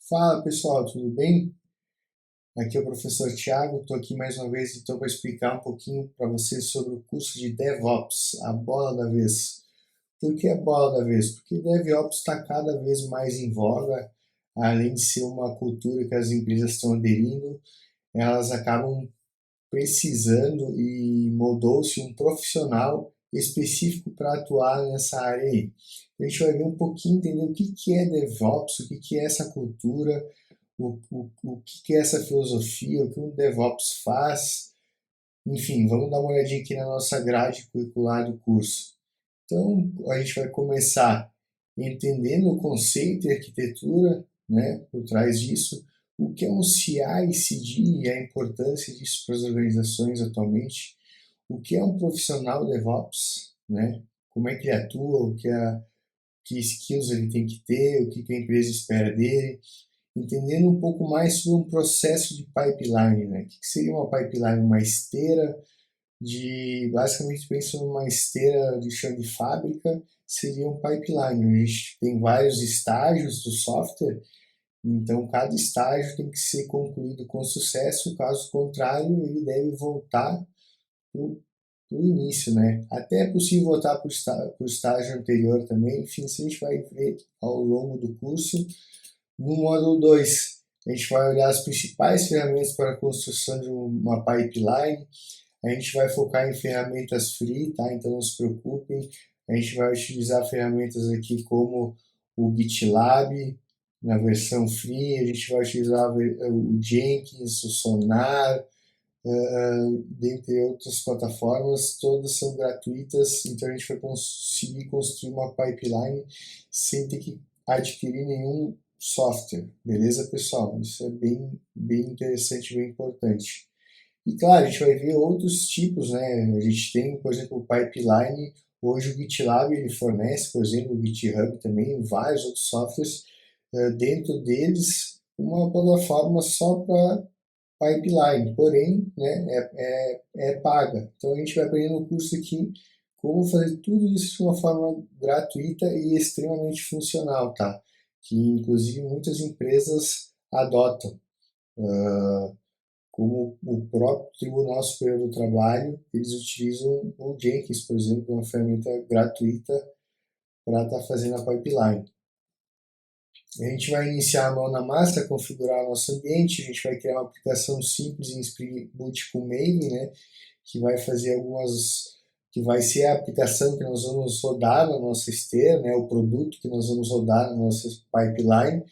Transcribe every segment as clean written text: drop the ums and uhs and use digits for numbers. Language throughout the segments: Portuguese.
Fala pessoal, tudo bem? Aqui é o professor Thiago, estou aqui mais uma vez então para explicar um pouquinho para vocês sobre o curso de DevOps, a bola da vez. Por que a bola da vez? Porque DevOps está cada vez mais em voga, além de ser uma cultura que as empresas estão aderindo, elas acabam precisando e moldou-se um profissional específico para atuar nessa área aí. A gente vai ver um pouquinho, entender o que é DevOps, o que é essa cultura, o que é essa filosofia, o que um DevOps faz. Enfim, vamos dar uma olhadinha aqui na nossa grade curricular do curso. Então, a gente vai começar entendendo o conceito e arquitetura, né, por trás disso, o que é um CI/CD e a importância disso para as organizações atualmente, o que é um profissional DevOps, né, como é que ele atua, que skills ele tem que ter, o que a empresa espera dele, entendendo um pouco mais sobre um processo de pipeline, né? O que seria uma pipeline? Uma esteira basicamente pensa numa esteira de chão de fábrica, seria um pipeline. A gente tem vários estágios do software, então cada estágio tem que ser concluído com sucesso, caso contrário ele deve voltar para o início, né? Até é possível voltar para o estágio anterior também, enfim, isso a gente vai ver ao longo do curso. No módulo 2, a gente vai olhar as principais ferramentas para a construção de uma pipeline. A gente vai focar em ferramentas free, tá? Então não se preocupem. A gente vai utilizar ferramentas aqui como o GitLab, na versão free. A gente vai utilizar o Jenkins, o Sonar, dentre outras plataformas. Todas são gratuitas, então a gente vai conseguir construir uma pipeline sem ter que adquirir nenhum software, beleza, pessoal? Isso é bem interessante, bem importante. E claro, a gente vai ver outros tipos, né? A gente tem, por exemplo, o pipeline. Hoje o GitLab ele fornece, por exemplo, o GitHub também, vários outros softwares, dentro deles uma plataforma só para pipeline, porém, né, é paga. Então a gente vai aprender no curso aqui como fazer tudo isso de uma forma gratuita e extremamente funcional, tá? Que inclusive muitas empresas adotam. Como o próprio Tribunal Superior do Trabalho, eles utilizam o Jenkins, por exemplo, uma ferramenta gratuita para estar fazendo a pipeline. A gente vai iniciar a mão na massa, configurar o nosso ambiente, a gente vai criar uma aplicação simples em Spring Boot com Maven, né, que vai fazer que vai ser a aplicação que nós vamos rodar na nossa esteira, né, o produto que nós vamos rodar na nossa pipeline.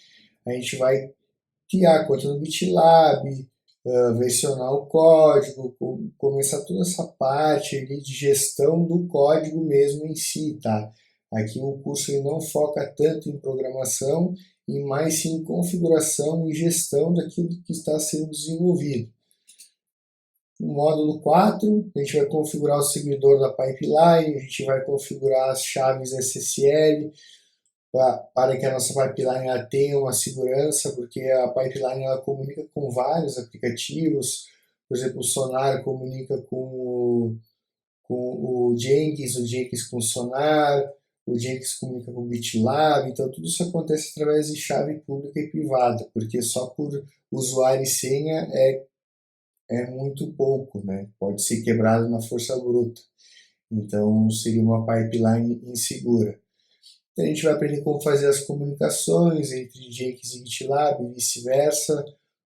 A gente vai criar conta no GitLab, versionar o código, começar toda essa parte ali de gestão do código mesmo em si, tá? Aqui o curso ele não foca tanto em programação e mais sim em configuração e gestão daquilo que está sendo desenvolvido. No módulo 4, a gente vai configurar o servidor da pipeline, a gente vai configurar as chaves SSL, para que a nossa pipeline ela tenha uma segurança, porque a pipeline ela comunica com vários aplicativos, por exemplo, o Sonar comunica com o Jenkins com o Sonar, o Jenkins comunica com o GitLab, então tudo isso acontece através de chave pública e privada, porque só por usuário e senha é muito pouco, né? Pode ser quebrado na força bruta, então seria uma pipeline insegura. A gente vai aprender como fazer as comunicações entre Jenkins e GitLab e vice-versa.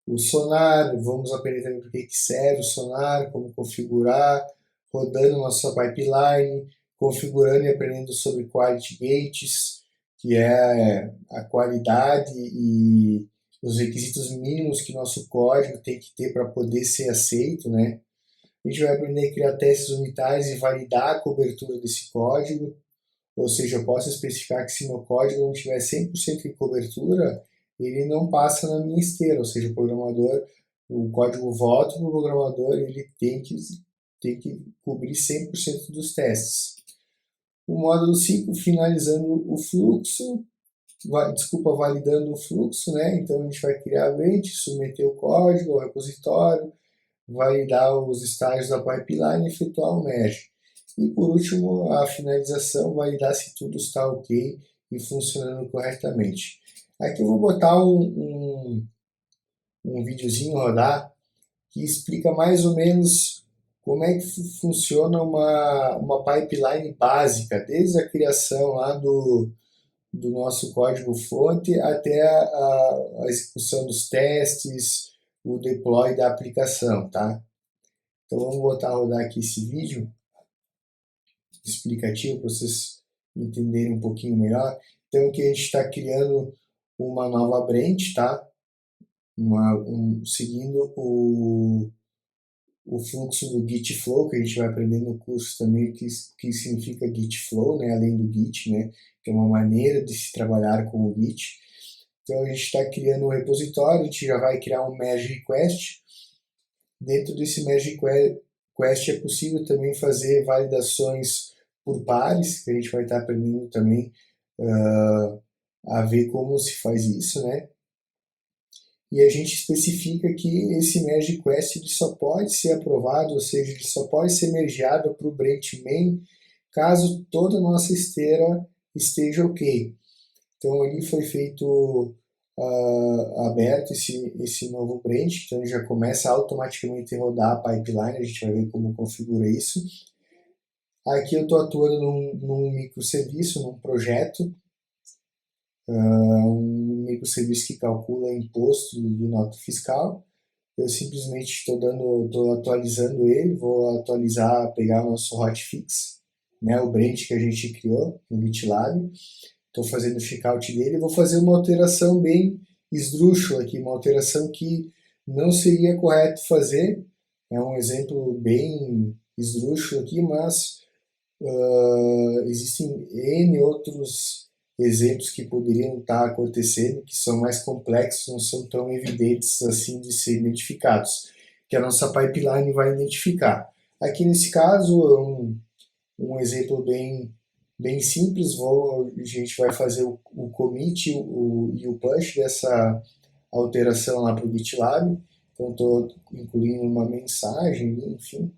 O Sonar, vamos aprender também por que serve o Sonar, como configurar, rodando nossa pipeline, configurando e aprendendo sobre Quality Gates, que é a qualidade e os requisitos mínimos que nosso código tem que ter para poder ser aceito, né? A gente vai aprender a criar testes unitários e validar a cobertura desse código. Ou seja, eu posso especificar que se meu código não tiver 100% de cobertura, ele não passa na minha esteira. Ou seja, o código volta para o programador e ele tem que cobrir 100% dos testes. O módulo 5, finalizando o fluxo, validando o fluxo, né? Então a gente vai criar a lente, submeter o código ao repositório, validar os estágios da pipeline e efetuar o merge. E por último, a finalização, validar se tudo está ok e funcionando corretamente. Aqui eu vou botar um videozinho rodar que explica mais ou menos como é que funciona uma pipeline básica, desde a criação lá do nosso código-fonte até a execução dos testes, o deploy da aplicação, tá? Então vamos botar a rodar aqui esse vídeo explicativo para vocês entenderem um pouquinho melhor. Então aqui a gente está criando uma nova branch, tá? Seguindo o fluxo do Git Flow, que a gente vai aprender no curso também o que significa Git Flow, né? Além do Git, né? Que é uma maneira de se trabalhar com o Git. Então a gente está criando um repositório, a gente já vai criar um merge request. Dentro desse merge request é possível também fazer validações por pares, que a gente vai estar aprendendo também a ver como se faz isso, né? E a gente especifica que esse merge request ele só pode ser aprovado, ou seja, ele só pode ser mergeado para o branch main caso toda a nossa esteira esteja ok. Então ali foi feito aberto esse novo branch, então ele já começa a automaticamente rodar a pipeline, a gente vai ver como configura isso. Aqui eu estou atuando num microserviço, num projeto, um microserviço que calcula imposto de nota fiscal. Eu simplesmente estou atualizando ele, vou atualizar, pegar o nosso hotfix, né, o branch que a gente criou no GitLab. Estou fazendo o checkout dele, vou fazer uma alteração bem esdrúxula aqui, uma alteração que não seria correto fazer. É um exemplo bem esdrúxulo aqui, mas existem N outros exemplos que poderiam estar acontecendo, que são mais complexos, não são tão evidentes assim de ser identificados, que a nossa pipeline vai identificar. Aqui nesse caso, um exemplo bem simples, a gente vai fazer o commit e o push dessa alteração lá para o GitLab. Então, estou incluindo uma mensagem, enfim.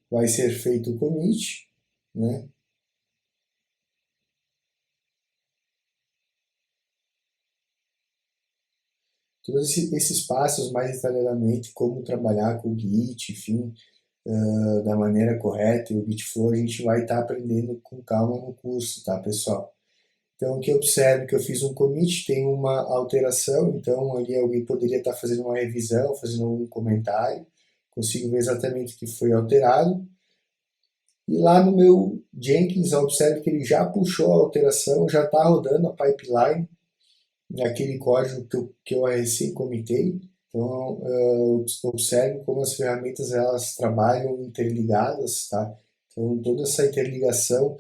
Vai ser feito o commit, né? Todos esses passos mais detalhadamente, como trabalhar com o Git, enfim, da maneira correta, e o Gitflow a gente vai estar aprendendo com calma no curso, tá, pessoal? Então, aqui observe que eu fiz um commit, tem uma alteração, então ali alguém poderia estar fazendo uma revisão, fazendo um comentário, consigo ver exatamente o que foi alterado. E lá no meu Jenkins, observe que ele já puxou a alteração, já está rodando a pipeline, naquele código que eu recém comitei. Então, observe como as ferramentas elas trabalham interligadas, tá? Então, toda essa interligação,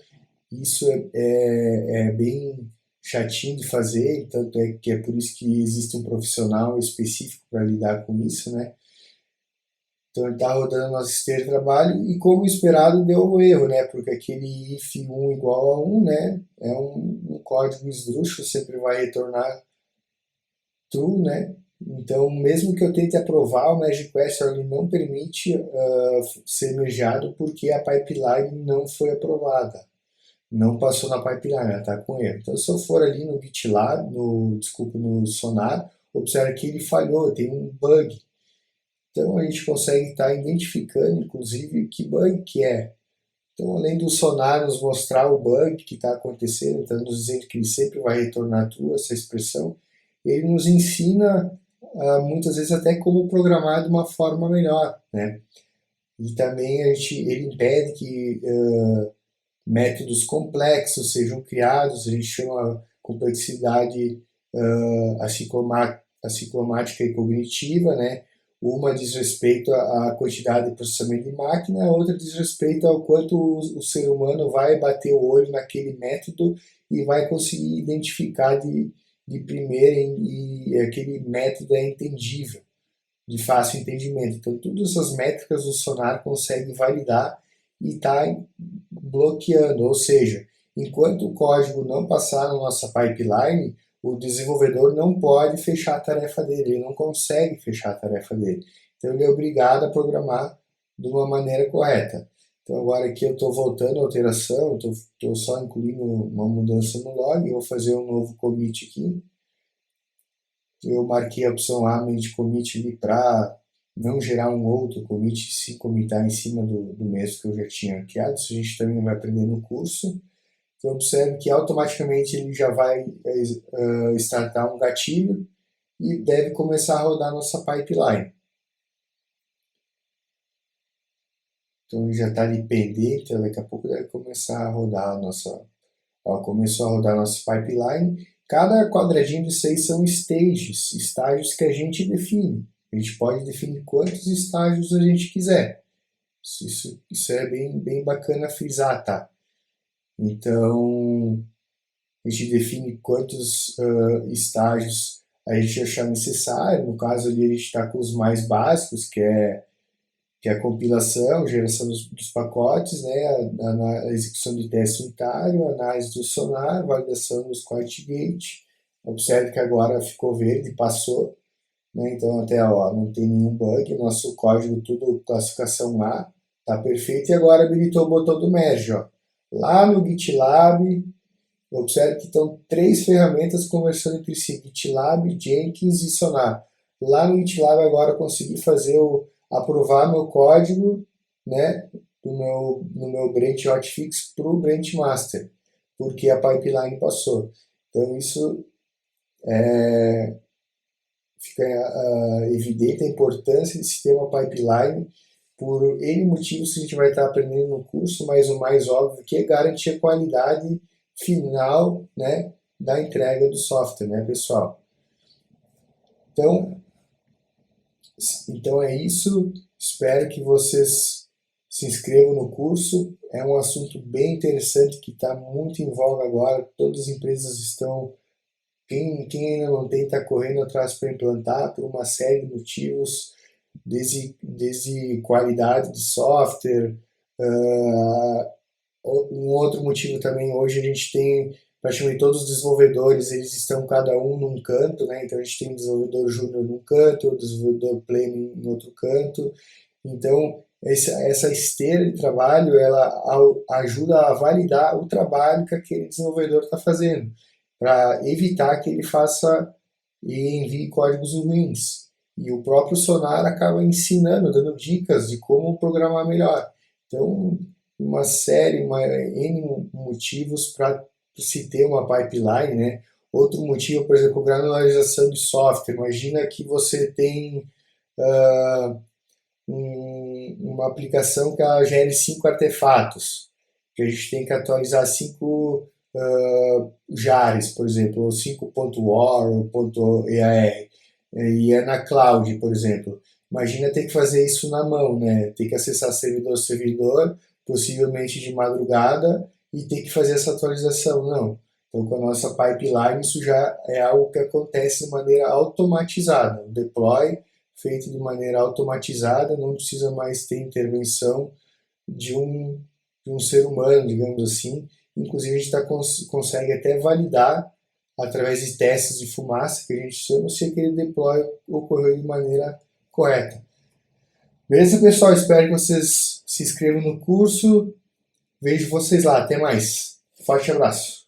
isso é bem chatinho de fazer, tanto é que é por isso que existe um profissional específico para lidar com isso, né? Então ele está rodando a nossa esteira de trabalho e como esperado deu um erro, né? Porque aquele if 1 igual a 1, né? É um código esdrúxulo, sempre vai retornar true, né? Então, mesmo que eu tente aprovar, o Magic Quest ele não permite ser mergeado porque a pipeline não foi aprovada. Não passou na pipeline, ela está com erro. Então, se eu for ali no GitLab, no Sonar, observe que ele falhou, tem um bug. Então, a gente consegue estar identificando, inclusive, que bug que é. Então, além do Sonar nos mostrar o bug que está acontecendo, então nos dizendo que ele sempre vai retornar true, essa expressão, ele nos ensina muitas vezes até como programar de uma forma melhor, né? E também ele impede que métodos complexos sejam criados, a gente chama complexidade aciclomática e cognitiva, né? Uma diz respeito à quantidade de processamento de máquina, a outra diz respeito ao quanto o ser humano vai bater o olho naquele método e vai conseguir identificar de primeira e aquele método é entendível, de fácil entendimento. Então, todas essas métricas o Sonar consegue validar e está bloqueando, ou seja, enquanto o código não passar na nossa pipeline, o desenvolvedor não pode fechar a tarefa dele, ele não consegue fechar a tarefa dele. Então ele é obrigado a programar de uma maneira correta. Então agora aqui eu estou voltando à alteração, estou só incluindo uma mudança no log, eu vou fazer um novo commit aqui. eu marquei a opção Amend Commit ali para não gerar um outro commit, se commitar em cima do mesmo que eu já tinha criado. Isso a gente também vai aprender no curso. Então observe que automaticamente ele já vai startar um gatilho e deve começar a rodar nossa pipeline. Então ele já está ali pendente, daqui a pouco deve começar a rodar a nossa. Ela começou a rodar a nossa pipeline. Cada quadradinho de 6 são stages, estágios que a gente define. A gente pode definir quantos estágios a gente quiser. Isso é bem bacana frisar, tá? Então, a gente define quantos estágios a gente achar necessário. No caso ali, a gente está com os mais básicos, que é a compilação, geração dos pacotes, né, a execução do teste unitário, a análise do sonar, validação dos QualityGate. Observe que agora ficou verde, passou, né, então até não tem nenhum bug, nosso código tudo classificação A, tá perfeito, e agora habilitou o botão do merge. Ó. Lá no GitLab, observe que estão 3 ferramentas conversando entre si, GitLab, Jenkins e Sonar. Lá no GitLab agora eu consegui aprovar meu código, né, no meu branch hotfix para o branch master, porque a pipeline passou. Então isso fica evidente a importância de se ter uma pipeline por N motivos que a gente vai estar aprendendo no curso, mas o mais óbvio que é garantir a qualidade final, né, da entrega do software, né, pessoal? Então é isso. Espero que vocês se inscrevam no curso. É um assunto bem interessante que está muito em voga agora. Todas as empresas estão. Quem ainda não tem, está correndo atrás para implantar por uma série de motivos, desde qualidade de software. Um outro motivo também, hoje a gente tem praticamente todos os desenvolvedores, eles estão cada um num canto, né? Então a gente tem um desenvolvedor júnior num canto, um desenvolvedor pleno em outro canto. Então essa esteira de trabalho, ela ajuda a validar o trabalho que aquele desenvolvedor está fazendo, para evitar que ele faça e envie códigos ruins. E o próprio Sonar acaba ensinando, dando dicas de como programar melhor. Então, uma N motivos para se ter uma pipeline, né? Outro motivo, por exemplo, granularização de software. Imagina que você tem uma aplicação que ela gere 5 artefatos, que a gente tem que atualizar 5 jars, por exemplo, ou 5.war ou .ear, e é na cloud, por exemplo. Imagina ter que fazer isso na mão, né? Ter que acessar servidor a servidor, possivelmente de madrugada, e ter que fazer essa atualização. Não. Então, com a nossa pipeline, isso já é algo que acontece de maneira automatizada. O deploy feito de maneira automatizada, não precisa mais ter intervenção de um ser humano, digamos assim. Inclusive, a gente consegue até validar, através de testes de fumaça, que a gente chama, se aquele deploy ocorreu de maneira correta. Beleza, pessoal? Espero que vocês se inscrevam no curso. Vejo vocês lá. Até mais. Forte abraço.